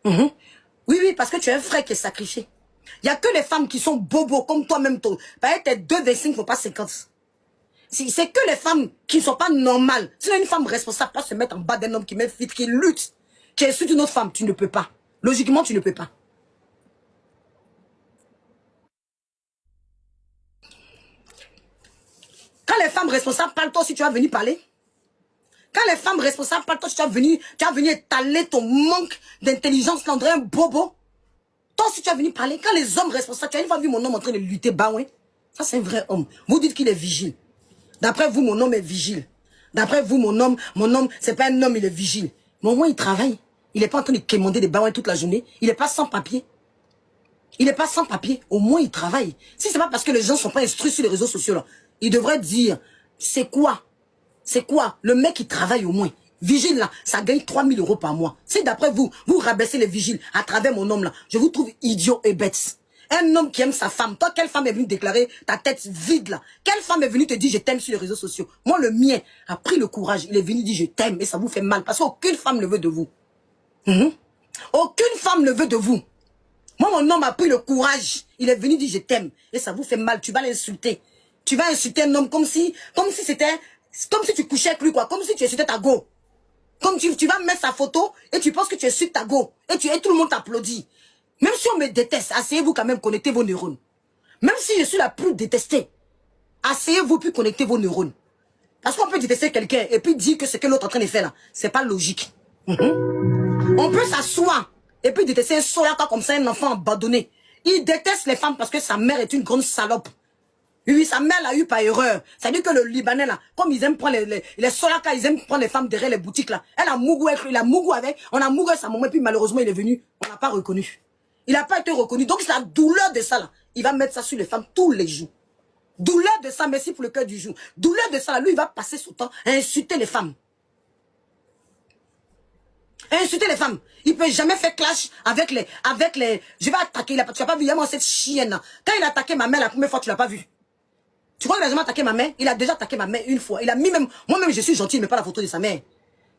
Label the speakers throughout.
Speaker 1: Mhm. Oui, oui, parce que tu as un frère qui est sacrifié. Il n'y a que les femmes qui sont bobos comme toi-même. Peut-être tes 2,25 ne font pas 50. C'est que les femmes qui ne sont pas normales. Sinon, une femme responsable peut pas se mettre en bas d'un homme qui met fit, qui lutte, qui insulte une autre femme. Tu ne peux pas. Logiquement, tu ne peux pas. Quand les femmes responsables parlent, toi aussi, tu vas venir parler. Quand les femmes responsables parlent, toi aussi, tu vas venir étaler ton manque d'intelligence, là, on dirait un bobo. Toi aussi, tu vas venir parler. Quand les hommes responsables, tu as une fois vu mon homme en train de lutter, bah ouais. Ça, c'est un vrai homme. Vous dites qu'il est vigile. D'après vous, mon homme est vigile. D'après vous, mon homme, c'est pas un homme, il est vigile. Mais au moins, il travaille. Il n'est pas en train de quémander des bains toute la journée. Il n'est pas sans papier. Il n'est pas sans papier. Au moins, il travaille. Si c'est pas parce que les gens ne sont pas instruits sur les réseaux sociaux, là, ils devraient dire, c'est quoi? C'est quoi? Le mec, il travaille au moins. Vigile, là, ça gagne 3 000 € par mois. Si d'après vous, vous rabaissez les vigiles à travers mon homme, là, je vous trouve idiot et bête. Un homme qui aime sa femme. Toi, quelle femme est venue déclarer ta tête vide, là? Quelle femme est venue te dire je t'aime sur les réseaux sociaux? Moi, le mien a pris le courage. Il est venu dire je t'aime et ça vous fait mal. Parce qu'aucune femme ne veut de vous. Aucune femme ne veut de vous. Moi, mon homme a pris le courage. Il est venu dire je t'aime et ça vous fait mal. Tu vas l'insulter. Tu vas insulter un homme comme si c'était, comme si tu couchais avec lui, quoi. Comme si tu insultais ta go. Comme tu vas mettre sa photo et tu penses que tu insultes ta go. Et tout le monde t'applaudit. Même si on me déteste, asseyez-vous quand même, connectez vos neurones. Même si je suis la plus détestée, asseyez-vous puis connectez vos neurones. Parce qu'on peut détester quelqu'un et puis dire que ce que l'autre est en train de faire là, c'est pas logique. On peut s'asseoir et puis détester un solaka comme ça, un enfant abandonné. Il déteste les femmes parce que sa mère est une grande salope. Oui, sa mère l'a eu par erreur. Ça dit que le Libanais là, comme ils aiment prendre les solaka, ils aiment prendre les femmes derrière les boutiques là. Elle a mougou avec lui, il a mougou avec, on a mougou avec sa maman et puis malheureusement il est venu, on l'a pas reconnu. Il n'a pas été reconnu. Donc c'est la douleur de ça là. Il va mettre ça sur les femmes tous les jours. Douleur de ça, merci pour le cœur du jour. Douleur de ça là, lui il va passer son temps à insulter les femmes. Insulter les femmes. Il peut jamais faire clash avec les, je vais attaquer, tu n'as pas vu, il y a moi cette chienne là. Quand il a attaqué ma mère la première fois, tu l'as pas vu. Tu crois qu'il a jamais attaqué ma mère? Il a déjà attaqué ma mère une fois. Il a mis même, moi-même je suis gentil, mais pas la photo de sa mère.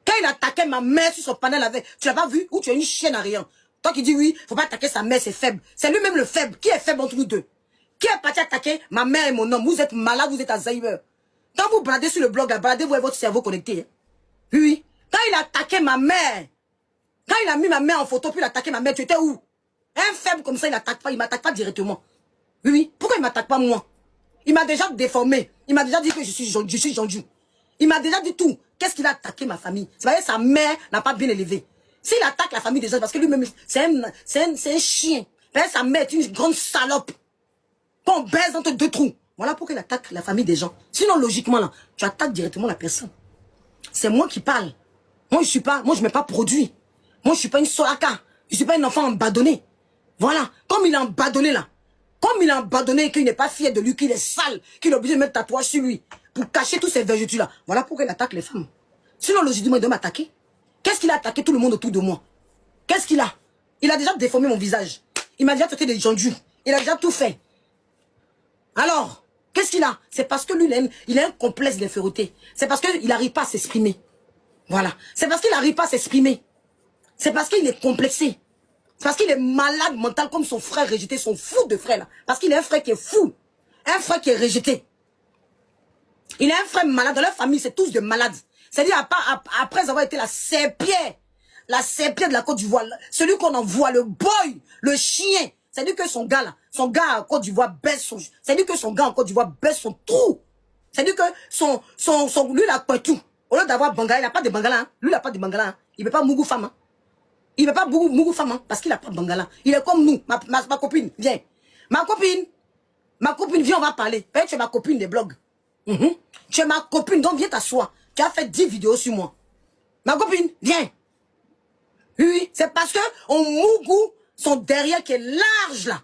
Speaker 1: Quand il a attaqué ma mère sur son panel avec, tu l'as pas vu? Ou tu es une chienne à rien. Toi qui dis oui, faut pas attaquer sa mère, c'est faible. C'est lui-même le faible. Qui est faible entre nous deux? Qui est parti attaquer ma mère et mon homme? Vous êtes malade, vous êtes Alzheimer. Quand vous baladez sur le blog, baladez-vous avec votre cerveau connecté. Oui, oui. Quand il a attaqué ma mère, quand il a mis ma mère en photo, puis il a attaqué ma mère, tu étais où? Un faible comme ça, il n'attaque pas, il m'attaque pas directement. Oui, oui. Pourquoi il m'attaque pas moi? Il m'a déjà déformé. Il m'a déjà dit que je suis Jean-Dieu. Il m'a déjà dit tout. Qu'est-ce qu'il a attaqué ma famille? C'est parce que sa mère n'a pas bien élevé. S'il attaque la famille des gens, parce que lui-même, c'est un chien. Parce que sa mère est une grande salope. Qu'on baise entre deux trous. Voilà pourquoi il attaque la famille des gens. Sinon, logiquement, là, tu attaques directement la personne. C'est moi qui parle. Moi, je mets pas produit. Moi, je suis pas une solaka. Je suis pas un enfant embadonné. Voilà. Comme il est embadonné, là. Comme il est abandonné et qu'il n'est pas fier de lui, qu'il est sale, qu'il est obligé de mettre tatouage sur lui pour cacher tous ces vertus-là. Voilà pourquoi il attaque les femmes. Sinon, logiquement, il doit m'attaquer. Qu'est-ce qu'il a attaqué tout le monde autour de moi? Qu'est-ce qu'il a? Il a déjà déformé mon visage. Il m'a déjà traité de Jean-Dieu. Il a déjà tout fait. Alors, qu'est-ce qu'il a? C'est parce que lui, il a un complexe d'infériorité. C'est parce qu'il n'arrive pas à s'exprimer. Voilà. C'est parce qu'il n'arrive pas à s'exprimer. C'est parce qu'il est complexé. Parce qu'il est malade mental comme son frère rejeté, son fou de frère là. Parce qu'il a un frère qui est fou. Un frère qui est rejeté. Il a un frère malade. Dans leur famille, c'est tous des malades. C'est-à-dire, après avoir été la serpillère de la Côte d'Ivoire, celui qu'on envoie, le boy, le chien. C'est-à-dire que son gars là, son gars en Côte d'Ivoire baisse son... C'est-à-dire que son gars en Côte d'Ivoire baisse son trou. C'est-à-dire que lui, il a pas tout. Au lieu d'avoir Bangala, il n'a pas de Bangala. Hein. Lui, il n'a pas de Bangala. Hein. Il ne veut pas Mougou femme. Hein. Il ne veut pas Mougou femme, hein, parce qu'il n'a pas de Bangala. Il est comme nous, ma copine, viens. Ma copine, viens, on va parler. Tu es ma copine des blogs. Tu es ma copine, donc viens t'asseoir. Tu as fait 10 vidéos sur moi. Ma copine, viens. Oui, c'est parce que on Mougou, son derrière qui est large là.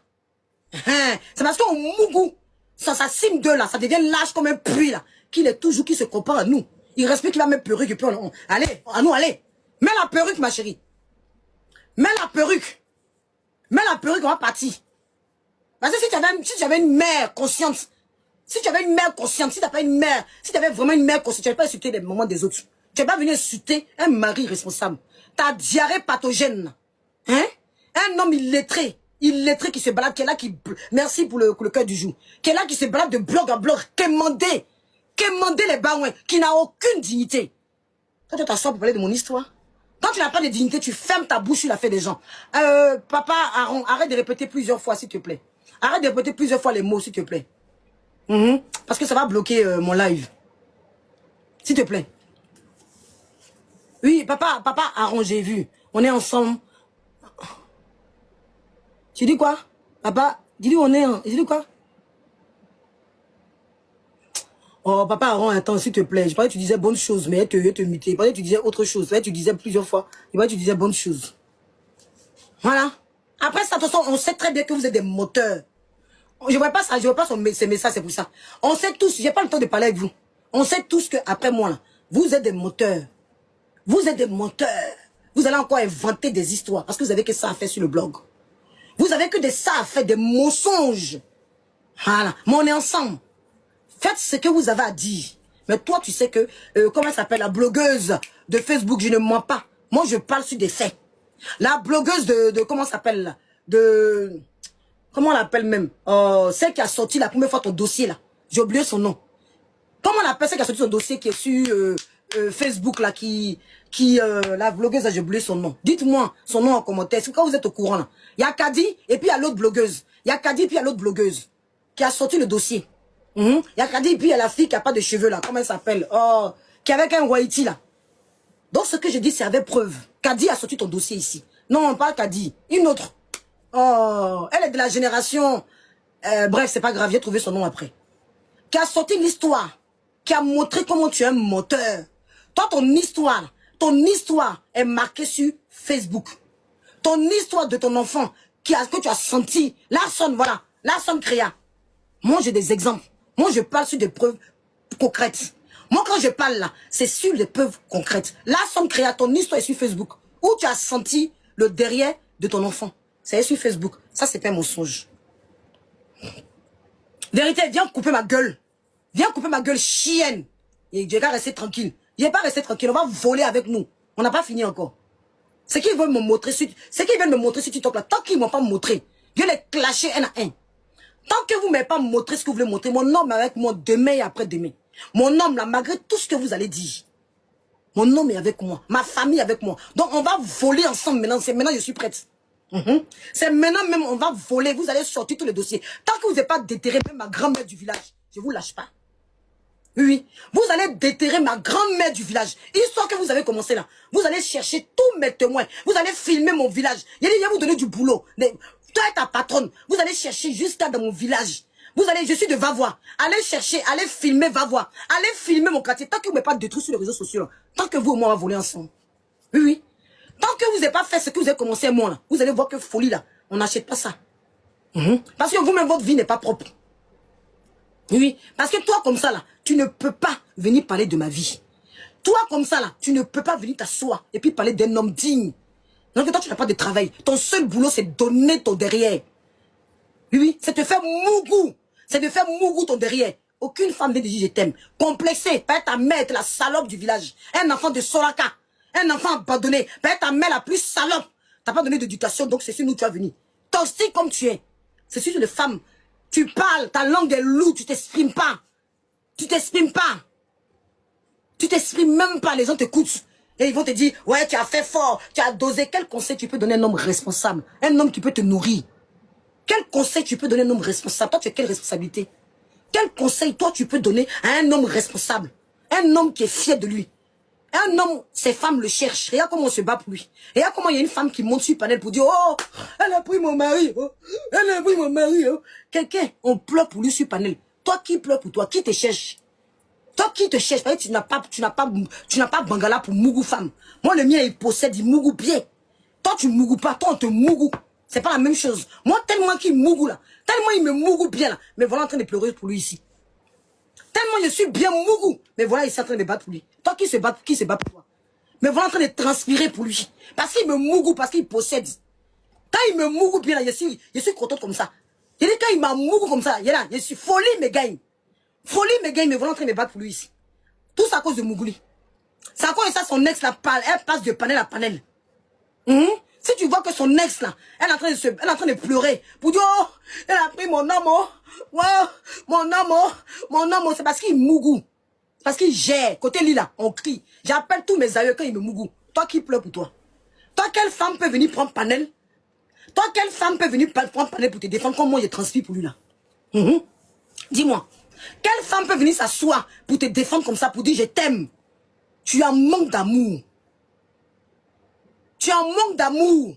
Speaker 1: C'est parce qu'on Mougou, sa cime 2 là, ça devient large comme un puits là. Qu'il est toujours, qui se compare à nous. Il respecte qu'il va mettre perruque et puis allez, à nous, allez. Mets la perruque, ma chérie. Mets la perruque. Mets la perruque, on va partir. Parce que si tu avais une mère consciente, si tu avais une mère consciente, si tu n'as pas une mère, si tu avais vraiment une mère consciente, tu n'allais pas insulter les moments des autres. Tu n'allais pas venir insulter un mari responsable. Ta diarrhée pathogène. Hein? Un homme illettré qui se balade, qui est là, merci pour le cœur du jour, qui est là, qui se balade de blog en blog, quémander les baouins, qui n'a aucune dignité. Toi, tu t'assois pour parler de mon histoire. Quand tu n'as pas de dignité, tu fermes ta bouche sur la fait des gens. Papa Aaron, arrête de répéter plusieurs fois, s'il te plaît. Arrête de répéter plusieurs fois les mots, s'il te plaît. Parce que ça va bloquer mon live. S'il te plaît. Oui, papa Aaron, j'ai vu. On est ensemble. Tu dis quoi? Papa, dis-lui on est en... Tu dis quoi? Oh, papa Aaron, attends, s'il te plaît. Je parlais que tu disais bonnes choses, mais elle te mutait. Je parlais que tu disais autre chose. Tu disais plusieurs fois. Je parlais que tu disais bonnes choses. Voilà. Après ça, de toute façon, on sait très bien que vous êtes des moteurs. Je vois pas ça, je vois pas ces messages, c'est pour ça. On sait tous, j'ai pas le temps de parler avec vous. On sait tous que après moi, là, vous êtes des moteurs. Vous êtes des menteurs. Vous allez encore inventer des histoires parce que vous avez que ça à faire sur le blog. Vous avez que ça à faire, des mensonges. Voilà. Mais on est ensemble. Faites ce que vous avez à dire. Mais toi, tu sais que, comment elle s'appelle, la blogueuse de Facebook, je ne mens pas. Moi, je parle sur des faits. La blogueuse de comment ça s'appelle là? Comment on l'appelle même? Celle qui a sorti la première fois ton dossier là. J'ai oublié son nom. Comment on appelle celle qui a sorti son dossier qui est sur Facebook là, la blogueuse là, j'ai oublié son nom. Dites-moi son nom en commentaire. C'est quand vous êtes au courant là. Il y a Kadi et puis il y a l'autre blogueuse. Il y a Kadi et puis il y a l'autre blogueuse qui a sorti le dossier. Il y a Kadi et puis il y a la fille qui a pas de cheveux là. Comment elle s'appelle? Qui est avec un Waiti là. Donc ce que je dis c'est avec preuve. Kadi a sorti ton dossier ici. Non, pas Kadi. Une autre. Oh, elle est de la génération. Bref, c'est pas grave, j'ai trouvé son nom après. Qui a sorti l'histoire. Qui a montré comment tu es un menteur. Toi, ton histoire est marquée sur Facebook. Ton histoire de ton enfant que tu as senti. La sonne, voilà. La sonne créa. Moi, j'ai des exemples. Moi, je parle sur des preuves concrètes. Moi, quand je parle là, c'est sur des preuves concrètes. La sonne créa, ton histoire est sur Facebook. Où tu as senti le derrière de ton enfant. C'est sur Facebook. Ça, c'est pas un mensonge. Vérité, viens couper ma gueule. Viens couper ma gueule, chienne. Et je vais rester tranquille. Je vais pas rester tranquille. On va voler avec nous. On n'a pas fini encore. C'est qu'ils veulent me montrer sur... C'est qu'ils veulent me montrer sur TikTok là. Tant qu'ils ne m'ont pas montré, je vais les clasher un à un. Tant que vous ne m'avez pas montré ce que vous voulez montrer, mon homme est avec moi demain et après-demain. Mon homme là, malgré tout ce que vous allez dire, mon homme est avec moi. Ma famille est avec moi. Donc on va voler ensemble maintenant. C'est maintenant je suis prête. C'est maintenant même on va voler. Vous allez sortir tous les dossiers. Tant que vous n'avez pas déterré même ma grand-mère du village, je vous lâche pas. Oui, vous allez déterrer ma grand-mère du village. Histoire que vous avez commencé là. Vous allez chercher tous mes témoins. Vous allez filmer mon village. Il y a vous donner du boulot. Toi et ta patronne, vous allez chercher jusqu'à dans mon village. Je suis de Vavois. Allez chercher, allez filmer Vavois. Allez filmer mon quartier. Tant que vous ne m'avez pas détruit sur les réseaux sociaux, là. Tant que vous et moi on va voler ensemble. Oui, oui. Tant que vous n'avez pas fait ce que vous avez commencé moi là, vous allez voir que folie là, on n'achète pas ça. Parce que vous-même, votre vie n'est pas propre. Oui, parce que toi comme ça là, tu ne peux pas venir parler de ma vie. Toi comme ça là, tu ne peux pas venir t'asseoir et puis parler d'un homme digne. Donc toi tu n'as pas de travail. Ton seul boulot c'est donner ton derrière. Oui, oui, c'est te faire mougou. C'est de faire mougou ton derrière. Aucune femme ne dit je t'aime. Complexée, par ta mère, la salope du village. Un enfant de Soraka. Un enfant abandonné. Par ta mère la plus salope. T'as pas donné d'éducation, donc c'est sur nous que tu as venu. Toxique comme tu es. C'est sur les femmes. Tu parles, ta langue est lourde, tu t'exprimes pas. Tu t'exprimes pas. Tu t'exprimes même pas, les gens t'écoutent. Et ils vont te dire, ouais, tu as fait fort, tu as dosé. Quel conseil tu peux donner à un homme responsable? Un homme qui peut te nourrir. Quel conseil tu peux donner à un homme responsable? Toi, tu as quelle responsabilité? Quel conseil, toi, tu peux donner à un homme responsable? Un homme qui est fier de lui. Un homme, ses femmes le cherchent. Regarde comment on se bat pour lui. Regarde comment il y a une femme qui monte sur le panel pour dire, oh, elle a pris mon mari, oh, elle a pris mon mari, oh. Quelqu'un, on pleure pour lui sur le panel. Toi qui pleures pour toi, qui te cherche? Toi qui te cherche, tu n'as pas Bangala pour mougou femme. Moi, le mien, il possède, il mougou bien. Toi, tu mougou pas, toi, on te mougou. C'est pas la même chose. Moi, tellement qu'il mougou là, tellement il me mougou bien là, mais voilà en train de pleurer pour lui ici. Tellement je suis bien mougou, mais voilà, il est en train de me battre pour lui. Toi qui se bat pour toi. Mais voilà en train de transpirer pour lui. Parce qu'il me mougou, parce qu'il possède. Quand il me mougou bien là, je suis contente comme ça. Je dis quand il m'a mougou comme ça, je suis folie me gagne. Folie me gagne, mais voilà en train de me battre pour lui ici. Tout ça à cause de Mougouli. C'est à cause de ça, son ex la parle, elle passe de panel à panel. C'est Si tu vois que son ex là, elle est en train de pleurer pour dire oh, elle a pris mon homme, oh, wow, mon homme, oh, mon homme, oh, c'est parce qu'il mougou. Parce qu'il gère. Côté lui là, on crie. J'appelle tous mes aïeux quand ils me mougou. Toi qui pleures pour toi. Toi, quelle femme peut venir prendre panel? Toi, quelle femme peut venir prendre panel pour te défendre comme moi je transpire pour lui là? Dis-moi. Quelle femme peut venir s'asseoir pour te défendre comme ça, pour dire je t'aime? Tu as un manque d'amour. Tu as un manque d'amour.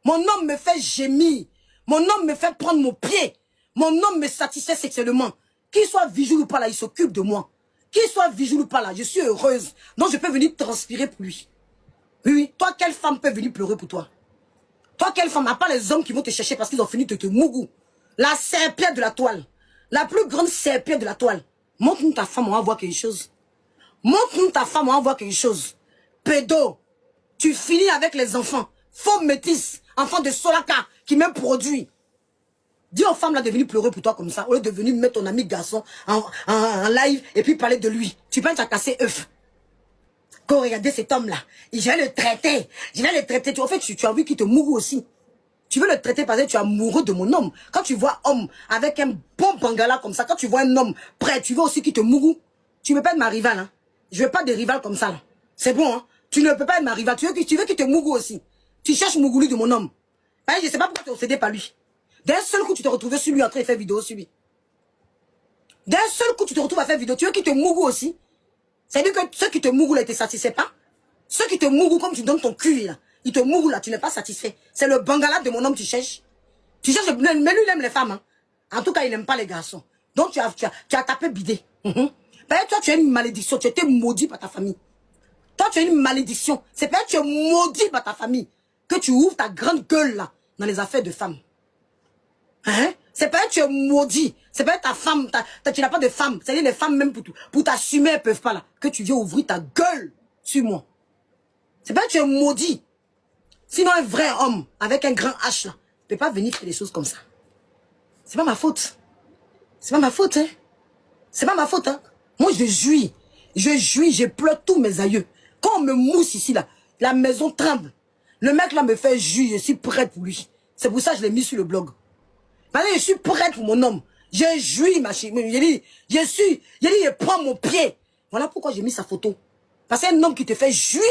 Speaker 1: Mon homme me fait gémir. Mon homme me fait prendre mon pied. Mon homme me satisfait sexuellement. Qu'il soit vigile ou pas là, il s'occupe de moi. Qu'il soit vigile ou pas là, je suis heureuse. Donc je peux venir transpirer pour lui. Oui, oui. Toi, quelle femme peut venir pleurer pour toi? Toi, quelle femme? À part les hommes qui vont te chercher parce qu'ils ont fini de te mougou. La serpillère de la toile. La plus grande serpillère de la toile. Montre-nous ta femme, on va voir quelque chose. Montre-nous ta femme, on va voir quelque chose. Pédo. Tu finis avec les enfants. Faux métis. Enfants de Solaka qui même produit. Dis aux femmes là de venir pleurer pour toi comme ça. Au lieu de venir mettre ton ami garçon en live et puis parler de lui. Tu penses à casser œuf. Quand regardez cet homme là. Je vais le traiter. Je vais le traiter. En fait, tu as envie qu'il te mourou aussi. Tu veux le traiter parce que tu es amoureux de mon homme. Quand tu vois homme avec un bon bangala comme ça. Quand tu vois un homme prêt. Tu veux aussi qu'il te mourou. Tu ne veux pas être ma rivale. Hein. Je veux pas de rival comme ça là. C'est bon hein. Tu ne peux pas être ma rivale. Tu veux qu'il te mougou aussi. Tu cherches Mougouli de mon homme. Je ne sais pas pourquoi tu es obsédé par lui. D'un seul coup, tu te retrouvais sur lui en train de faire vidéo sur lui. D'un seul coup, tu te retrouves à faire vidéo. Tu veux qu'il te mougou aussi. C'est-à-dire que ceux qui te mougou là, ils ne te satisfaient pas. Ceux qui te mougou comme tu donnes ton cul là. Ils te mougou là, tu n'es pas satisfait. C'est le bangala de mon homme que tu cherches. Tu cherches, mais lui, il aime les femmes. Hein. En tout cas, il n'aime pas les garçons. Donc, tu as tapé bidé. Toi, tu as une malédiction. Tu as été maudit par ta famille. Toi, tu as une malédiction. C'est pas que tu es maudit par ta famille. Que tu ouvres ta grande gueule là, dans les affaires de femmes. Hein? C'est pas que tu es maudit. C'est pas que ta femme, tu n'as pas de femme. C'est-à-dire les femmes même pour t'assumer, elles peuvent pas là. Que tu viens ouvrir ta gueule sur moi. C'est pas que tu es maudit. Sinon un vrai homme, avec un grand H là, ne peut pas venir faire des choses comme ça. C'est pas ma faute. C'est pas ma faute, hein. C'est pas ma faute, hein. Moi je jouis. Je pleure tous mes aïeux. Quand on me mousse ici là, la maison tremble. Le mec là me fait jouir, je suis prête pour lui. C'est pour ça que je l'ai mis sur le blog. Parce que je suis prête pour mon homme. Je jouis, ma chérie. Je prends mon pied. Voilà pourquoi j'ai mis sa photo. Parce que c'est un homme qui te fait jouir.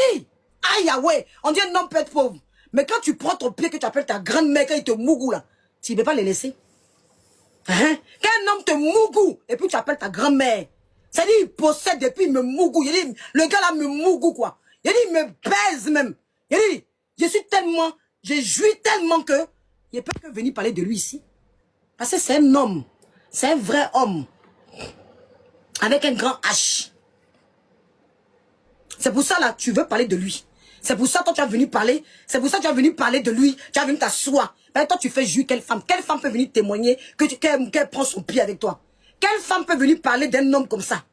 Speaker 1: Aïe, ouais. On dit un homme peut être pauvre. Mais quand tu prends ton pied, que tu appelles ta grand-mère, quand il te mougou là, tu ne peux pas les laisser. Hein? Quand un homme te mougou, et puis tu appelles ta grand-mère, c'est-à-dire il possède et puis il me mougou. Il dit, le gars là me mougou quoi. Il dit, il me baise même. Il dit, je jouis tellement que, il peut que venir parler de lui ici. Parce que c'est un homme. C'est un vrai homme. Avec un grand H. C'est pour ça là, tu veux parler de lui. C'est pour ça que toi tu as venu parler. C'est pour ça que tu as venu parler de lui. Tu as venu t'asseoir. Ben, toi tu fais jouir quelle femme? Quelle femme peut venir témoigner qu'elle prend son pied avec toi? Quelle femme peut venir parler d'un homme comme ça?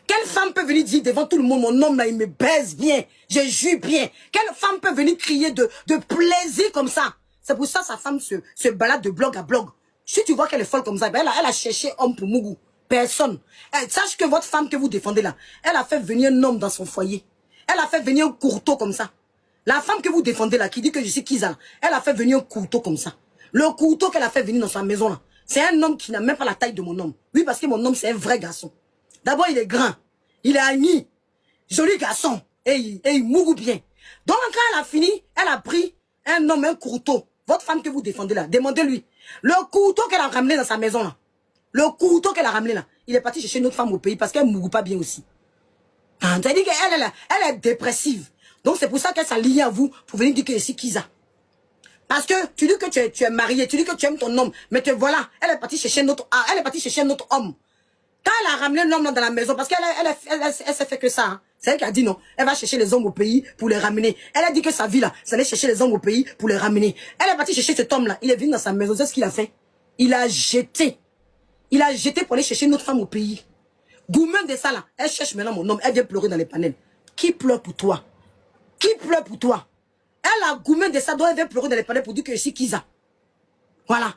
Speaker 1: Quelle femme peut venir dire devant tout le monde, mon homme là, il me baise bien, je jouis bien? Quelle femme peut venir crier de plaisir comme ça? C'est pour ça que sa femme se balade de blog à blog. Si tu vois qu'elle est folle comme ça, ben elle a cherché homme pour Mougou. Personne. Sache que votre femme que vous défendez là, elle a fait venir un homme dans son foyer. Elle a fait venir un courteau comme ça. La femme que vous défendez là, qui dit que je suis Kiza, elle a fait venir un couteau comme ça. Le couteau qu'elle a fait venir dans sa maison là, c'est un homme qui n'a même pas la taille de mon homme. Oui, parce que mon homme, c'est un vrai garçon. D'abord, il est grand. Il est ami. Joli garçon. Et il mourou bien. Donc, quand elle a fini, elle a pris un homme, un couteau. Votre femme que vous défendez là, demandez-lui. Le couteau qu'elle a ramené dans sa maison là. Le couteau qu'elle a ramené là. Il est parti chercher une autre femme au pays parce qu'elle ne mourou pas bien aussi. C'est-à-dire qu'elle elle est dépressive. Donc, c'est pour ça qu'elle s'est liée à vous pour venir dire que je suis Kiza. Parce que tu dis que tu es marié, tu dis que tu aimes ton homme. Mais te voilà, elle est partie chercher un autre homme. Quand elle a ramené l'homme dans la maison, parce qu'elle s'est fait que ça. Hein. C'est elle qui a dit non. Elle va chercher les hommes au pays pour les ramener. Elle a dit que sa vie là, c'est aller chercher les hommes au pays pour les ramener. Elle est partie chercher cet homme là. Il est venu dans sa maison. C'est ce qu'il a fait. Il a jeté. Il a jeté pour aller chercher une autre femme au pays. Goumen de ça là. Elle cherche maintenant mon homme. Elle vient pleurer dans les panels. Qui pleure pour toi? Qui pleure pour toi? Elle a goumé de ça, donc elle vient pleurer dans les panels pour dire que je suis Kiza. Voilà.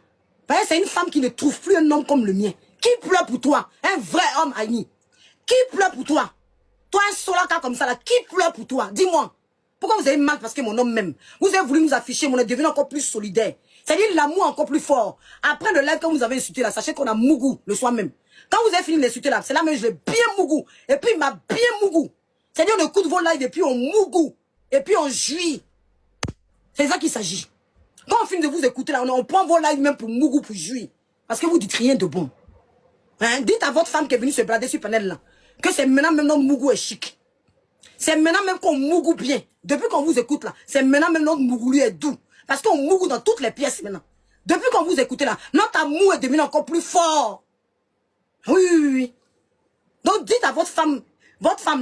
Speaker 1: Parce que c'est une femme qui ne trouve plus un homme comme le mien. Qui pleure pour toi? Un vrai homme, Aïni. Qui pleure pour toi? Toi, un solaka comme ça, là, qui pleure pour toi? Dis-moi. Pourquoi vous avez mal parce que mon homme m'aime? Vous avez voulu nous afficher, mais on est devenu encore plus solidaire. C'est-à-dire l'amour encore plus fort. Après le live, quand vous avez insulté là, sachez qu'on a mougou le soir même. Quand vous avez fini d'insulter là, c'est là même je l'ai bien mougou. Et puis il m'a bien mougou. C'est-à-dire on écoute vos lives et puis on mougou. Et puis on jouit. C'est ça qu'il s'agit. Quand on finit de vous écouter là, on prend vos lives même pour mougou, pour jouir. Parce que vous dites rien de bon. Hein? Dites à votre femme qui est venue se blader sur panel là, que c'est maintenant même notre mougou est chic. C'est maintenant même qu'on mougou bien. Depuis qu'on vous écoute là, c'est maintenant même notre mougou lui est doux. Parce qu'on mougou dans toutes les pièces maintenant. Depuis qu'on vous écoute là, notre amour est devenu encore plus fort. Oui, oui, oui. Donc dites à votre femme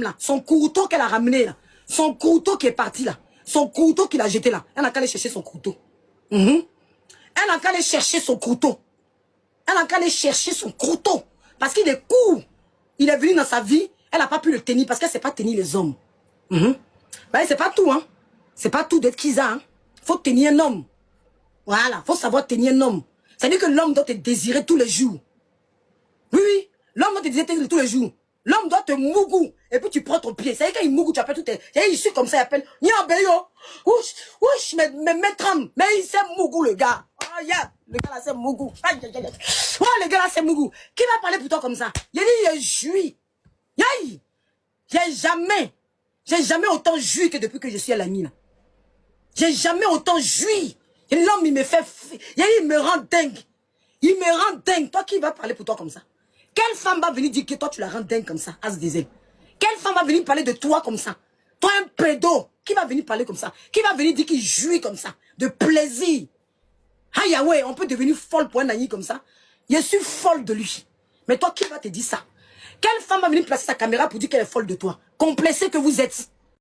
Speaker 1: là, son couteau qu'elle a ramené là, son couteau qui est parti là, son couteau qu'il a jeté là, elle n'a qu'à aller chercher son couteau. Elle n'a qu'à aller chercher son couteau. Elle n'a qu'à aller chercher son couteau. Parce qu'il est court. Il est venu dans sa vie, elle n'a pas pu le tenir parce qu'elle ne sait pas tenir les hommes. Ben, c'est pas tout, hein. C'est pas tout d'être Kiza, hein. Faut tenir un homme. Voilà, faut savoir tenir un homme. C'est-à-dire que l'homme doit te désirer tous les jours. Oui, oui, l'homme doit te désirer tous les jours. L'homme doit te mougou. Et puis tu prends ton pied. C'est-à-dire qu'il mougou, tu appelles tout tes... Il suit comme ça, il appelle... Ouch, ouch, mais tram. Mais il s'est mougou, le gars. Oh, yeah. Le gars là, c'est mougou. Oh, le gars là, c'est mougou. Qui va parler pour toi comme ça? Il dit, il est joui. Yaï. J'ai jamais autant joui que depuis que je suis à l'ami, là. J'ai jamais autant joui. Et l'homme, il me fait... Il me rend dingue. Il me rend dingue. Toi, qui va parler pour toi comme ça? Quelle femme va venir dire que toi, tu la rends dingue comme ça, As Diesel? Quelle femme va venir parler de toi comme ça? Toi, un pédo. Qui va venir parler comme ça? Qui va venir dire qu'il jouit comme ça? De plaisir. Ah, Yahweh, on peut devenir folle pour un ami comme ça. Je suis folle de lui. Mais toi, qui va te dire ça? Quelle femme va venir placer sa caméra pour dire qu'elle est folle de toi? Complexée que vous êtes.